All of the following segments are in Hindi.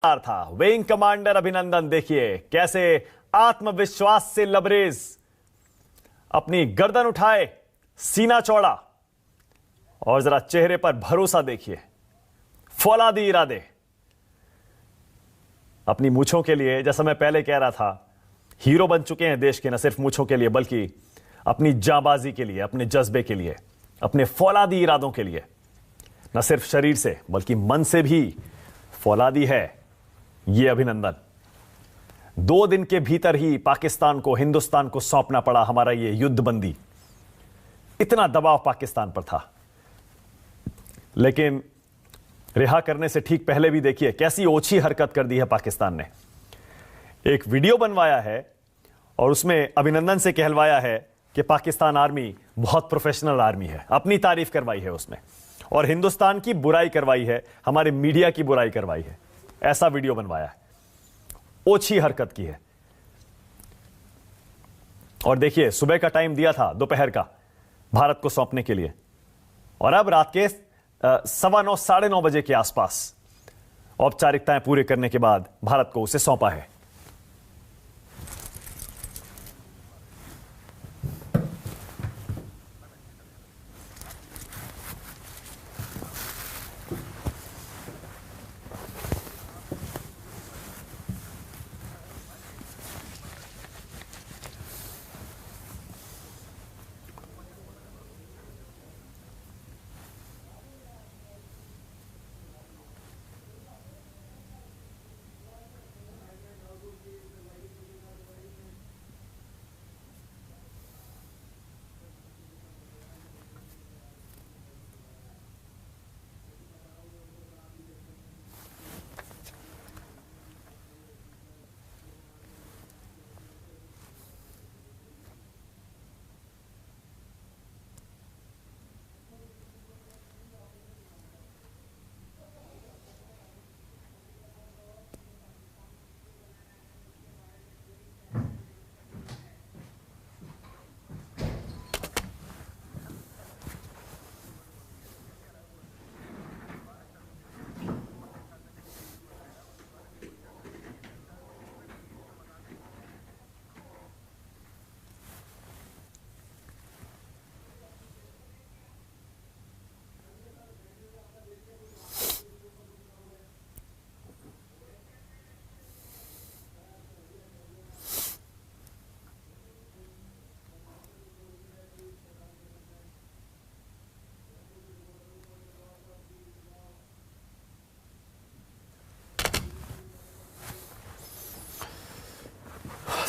था विंग कमांडर अभिनंदन। देखिए कैसे आत्मविश्वास से लबरेज, अपनी गर्दन उठाए, सीना चौड़ा और जरा चेहरे पर भरोसा देखिए, फौलादी इरादे। अपनी मूंछों के लिए, जैसा मैं पहले कह रहा था, हीरो बन चुके हैं देश के, न सिर्फ मूंछों के लिए बल्कि अपनी जांबाजी के लिए, अपने जज्बे के लिए, अपने फौलादी इरादों के लिए। न सिर्फ शरीर से बल्कि मन से भी फौलादी है ये अभिनंदन। 2 दिन के भीतर ही पाकिस्तान को, हिंदुस्तान को सौंपना पड़ा हमारा ये युद्धबंदी। इतना दबाव पाकिस्तान पर था, लेकिन रिहा करने से ठीक पहले भी देखिए कैसी ओछी हरकत कर दी है पाकिस्तान ने। एक वीडियो बनवाया है और उसमें अभिनंदन से कहलवाया है कि पाकिस्तान आर्मी बहुत प्रोफेशनल आर्मी है, अपनी तारीफ करवाई है उसमें, और हिंदुस्तान की बुराई करवाई है, हमारे मीडिया की बुराई करवाई है। ऐसा वीडियो बनवाया है, ओछी हरकत की है। और देखिए सुबह का टाइम दिया था, दोपहर का, भारत को सौंपने के लिए, और अब रात के 9:15 साढ़े 9 बजे के आसपास औपचारिकताएं पूरे करने के बाद भारत को उसे सौंपा है।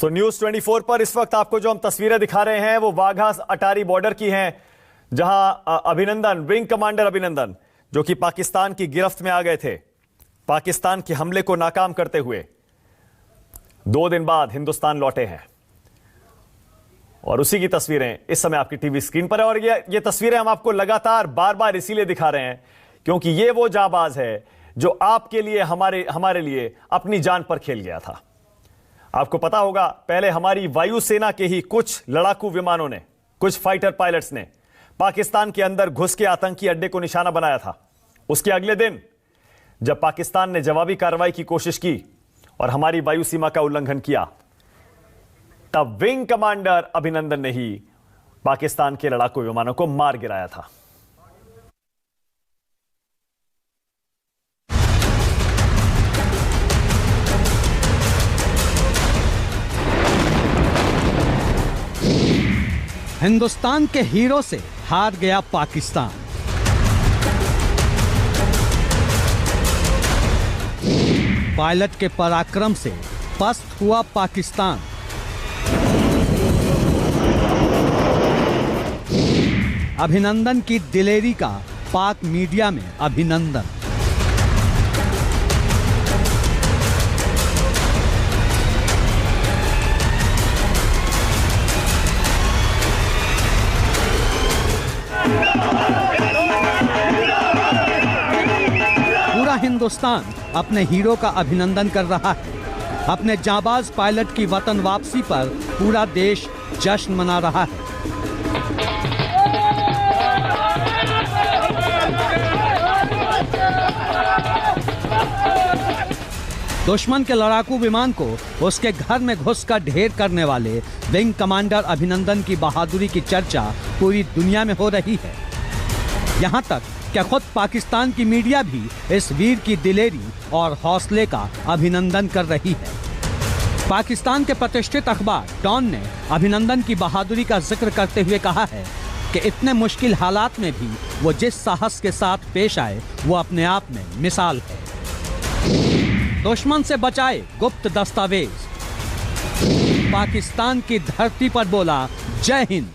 तो न्यूज 24 पर इस वक्त आपको जो हम तस्वीरें दिखा रहे हैं वो वाघा अटारी बॉर्डर की हैं, जहां अभिनंदन, विंग कमांडर अभिनंदन, जो कि पाकिस्तान की गिरफ्त में आ गए थे, पाकिस्तान के हमले को नाकाम करते हुए 2 दिन बाद हिंदुस्तान लौटे हैं। और उसी की तस्वीरें इस समय आपकी टीवी स्क्रीन पर है। और ये तस्वीरें हम आपको लगातार बार बार इसीलिए दिखा रहे हैं क्योंकि ये वो जाबाज है जो आपके लिए, हमारे लिए अपनी जान पर खेल गया था। आपको पता होगा, पहले हमारी वायुसेना के ही कुछ लड़ाकू विमानों ने, कुछ फाइटर पायलट्स ने पाकिस्तान के अंदर घुस के आतंकी अड्डे को निशाना बनाया था। उसके अगले दिन जब पाकिस्तान ने जवाबी कार्रवाई की कोशिश की और हमारी वायु सीमा का उल्लंघन किया, तब विंग कमांडर अभिनंदन ने ही पाकिस्तान के लड़ाकू विमानों को मार गिराया था। हिंदुस्तान के हीरो से हार गया पाकिस्तान। पायलट के पराक्रम से पस्त हुआ पाकिस्तान। अभिनंदन की दिलेरी का पाक मीडिया में अभिनंदन। पूरा हिंदुस्तान अपने हीरो का अभिनंदन कर रहा है। अपने जाबाज पायलट की वतन वापसी पर पूरा देश जश्न मना रहा है। दुश्मन के लड़ाकू विमान को उसके घर में घुसकर ढेर करने वाले विंग कमांडर अभिनंदन की बहादुरी की चर्चा पूरी दुनिया में हो रही है। यहाँ तक कि खुद पाकिस्तान की मीडिया भी इस वीर की दिलेरी और हौसले का अभिनंदन कर रही है। पाकिस्तान के प्रतिष्ठित अखबार डॉन ने अभिनंदन की बहादुरी का जिक्र करते हुए कहा है कि इतने मुश्किल हालात में भी वो जिस साहस के साथ पेश आए वो अपने आप में मिसाल है। दुश्मन से बचाए गुप्त दस्तावेज, पाकिस्तान की धरती पर बोला जय हिंद।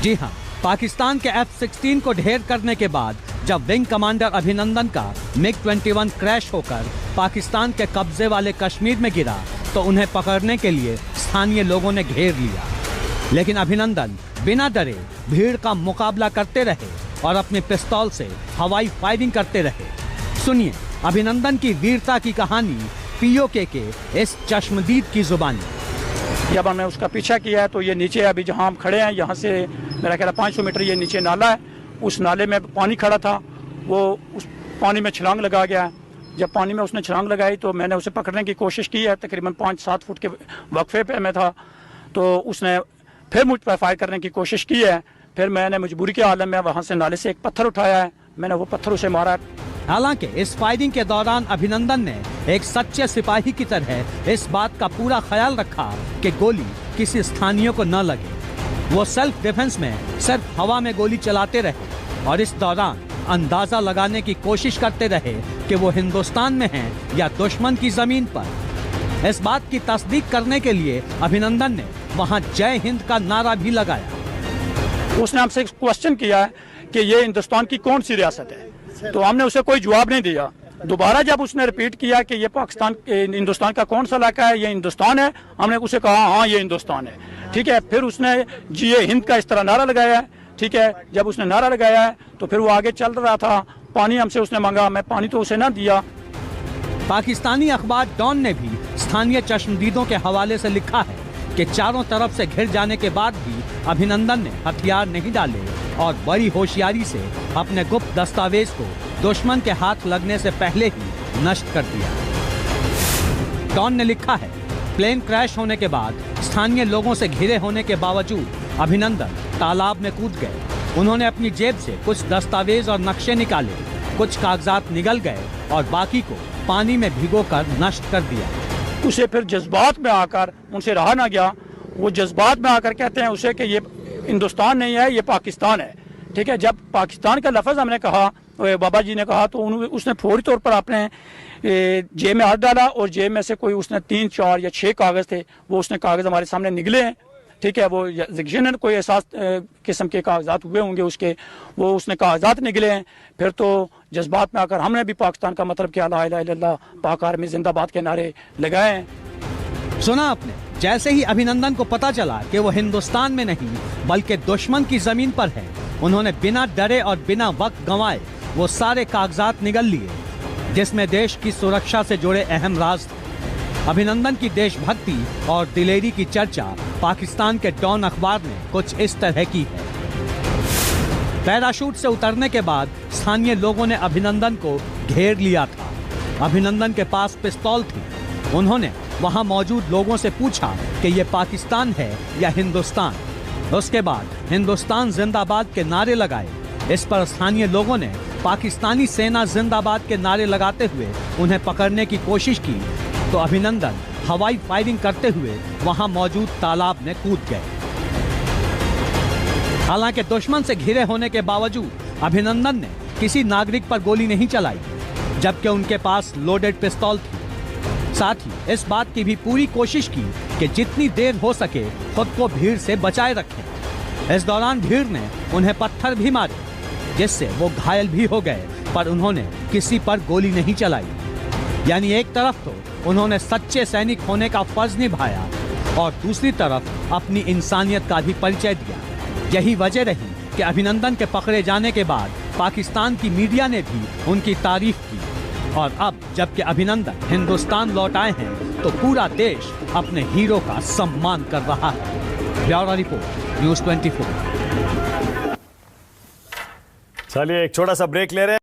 जी हाँ, पाकिस्तान के F-16 को ढेर करने के बाद जब विंग कमांडर अभिनंदन का MiG-21 क्रैश होकर पाकिस्तान के कब्जे वाले कश्मीर में गिरा तो उन्हें पकड़ने के लिए स्थानीय लोगों ने घेर लिया। लेकिन अभिनंदन बिना डरे भीड़ का मुकाबला करते रहे और अपने पिस्तौल से हवाई फायरिंग करते रहे। सुनिए अभिनंदन की वीरता की कहानी POK के इस चश्मदीद की जुबानी। जब हमने उसका पीछा किया है तो ये नीचे अभी जहाँ हम खड़े हैं यहाँ से मेरा ख्याल 500 मीटर ये नीचे नाला है, उस नाले में पानी खड़ा था, वो उस पानी में छलांग लगा गया। जब पानी में उसने छलांग लगाई तो मैंने उसे पकड़ने की कोशिश की है, तकरीबन 5-7 फुट के वक्फे पे मैं था, तो उसने फिर मुझ पर फायर करने की कोशिश की है। फिर मैंने मजबूरी के आलम में वहाँ से नाले से एक पत्थर उठाया है, मैंने वो पत्थर उसे मारा। हालांकि इस फायरिंग के दौरान अभिनंदन ने एक सच्चे सिपाही की तरह इस बात का पूरा ख्याल रखा कि गोली किसी स्थानीय को न लगे। वो सेल्फ डिफेंस में सिर्फ हवा में गोली चलाते रहे और इस दौरान अंदाजा लगाने की कोशिश करते रहे कि वो हिंदुस्तान में हैं या दुश्मन की जमीन पर। इस बात की तस्दीक करने के लिए अभिनंदन ने वहां जय हिंद का नारा भी लगाया। उसने हमसे क्वेश्चन किया है कि ये हिंदुस्तान की कौन सी रियासत है, तो हमने उसे कोई जवाब नहीं दिया। दोबारा जब उसने रिपीट किया कि ये पाकिस्तान हिंदुस्तान का कौन सा इलाका है, ये हिंदुस्तान है, हमने उसे कहा हाँ ये हिंदुस्तान है। ठीक है, फिर उसने ये हिंद का इस तरह नारा लगाया है। ठीक है, जब उसने नारा लगाया है तो फिर वो आगे चल रहा था, पानी हमसे उसने मांगा, मैं पानी तो उसे ना दिया। पाकिस्तानी अखबार डॉन ने भी स्थानीय चश्मदीदों के हवाले से लिखा है कि चारों तरफ से घिर जाने के बाद भी अभिनंदन ने हथियार नहीं डाले और बड़ी होशियारी से अपने गुप्त दस्तावेज को दुश्मन के हाथ लगने से पहले ही नष्ट कर दिया। डॉन ने लिखा है, प्लेन क्रैश होने के बाद स्थानीय लोगों से घिरे होने के बावजूद अभिनंदन तालाब में कूद गए। उन्होंने अपनी जेब से कुछ दस्तावेज और नक्शे निकाले, कुछ कागजात निगल गए और बाकी को पानी में भिगोकर नष्ट कर दिया। उसे फिर जज्बात में आकर उनसे रहा ना गया, वो जज्बात में आकर कहते हैं उसे कि ये हिंदुस्तान नहीं है, ये पाकिस्तान है। ठीक है, जब पाकिस्तान का लफ्ज़ हमने कहा, बाबा जी ने कहा, तो उसने फौरी तौर पर अपने जेब में हाथ डाला और जेब में से कोई उसने 3, 4 या 6 कागज़ थे, वो उसने कागज़ हमारे सामने निकले हैं। ठीक है, वो यकीनन कोई एहसास किस्म के कागजात हुए होंगे उसके, वो उसने कागजात निकले हैं। फिर तो जज्बात में आकर हमने भी पाकिस्तान का मतलब क्या ला इलाहा इल्लल्लाह पाक आर्मी जिंदाबाद के नारे लगाए हैं। सुना आपने, जैसे ही अभिनंदन को पता चला कि वो हिंदुस्तान में नहीं बल्कि दुश्मन की जमीन पर है, उन्होंने बिना डरे और बिना वक्त गंवाए वो सारे कागजात निगल लिए जिसमें देश की सुरक्षा से जुड़े अहम राज थे। अभिनंदन की देशभक्ति और दिलेरी की चर्चा पाकिस्तान के डॉन अखबार ने कुछ इस तरह की है। पैराशूट से उतरने के बाद स्थानीय लोगों ने अभिनंदन को घेर लिया था। अभिनंदन के पास पिस्तौल थी। उन्होंने वहां मौजूद लोगों से पूछा कि ये पाकिस्तान है या हिंदुस्तान। उसके बाद हिंदुस्तान जिंदाबाद के नारे लगाए। इस पर स्थानीय लोगों ने पाकिस्तानी सेना जिंदाबाद के नारे लगाते हुए उन्हें पकड़ने की कोशिश की तो अभिनंदन हवाई फायरिंग करते हुए वहां मौजूद तालाब में कूद गए। हालांकि दुश्मन से घिरे होने के बावजूद अभिनंदन ने किसी नागरिक पर गोली नहीं चलाई, जबकि उनके पास लोडेड पिस्तौल थी। साथ ही इस बात की भी पूरी कोशिश की कि जितनी देर हो सके खुद को भीड़ से बचाए रखें। इस दौरान भीड़ ने उन्हें पत्थर भी मारे, जिससे वो घायल भी हो गए, पर उन्होंने किसी पर गोली नहीं चलाई। यानी एक तरफ तो उन्होंने सच्चे सैनिक होने का फर्ज निभाया और दूसरी तरफ अपनी इंसानियत का भी परिचय दिया। यही वजह रही कि अभिनंदन के पकड़े जाने के बाद पाकिस्तान की मीडिया ने भी उनकी तारीफ की। और अब जबकि अभिनंदन हिंदुस्तान लौट आए हैं तो पूरा देश अपने हीरो का सम्मान कर रहा है। Bureau report, news 24। चलिए एक छोटा सा ब्रेक ले रहे हैं।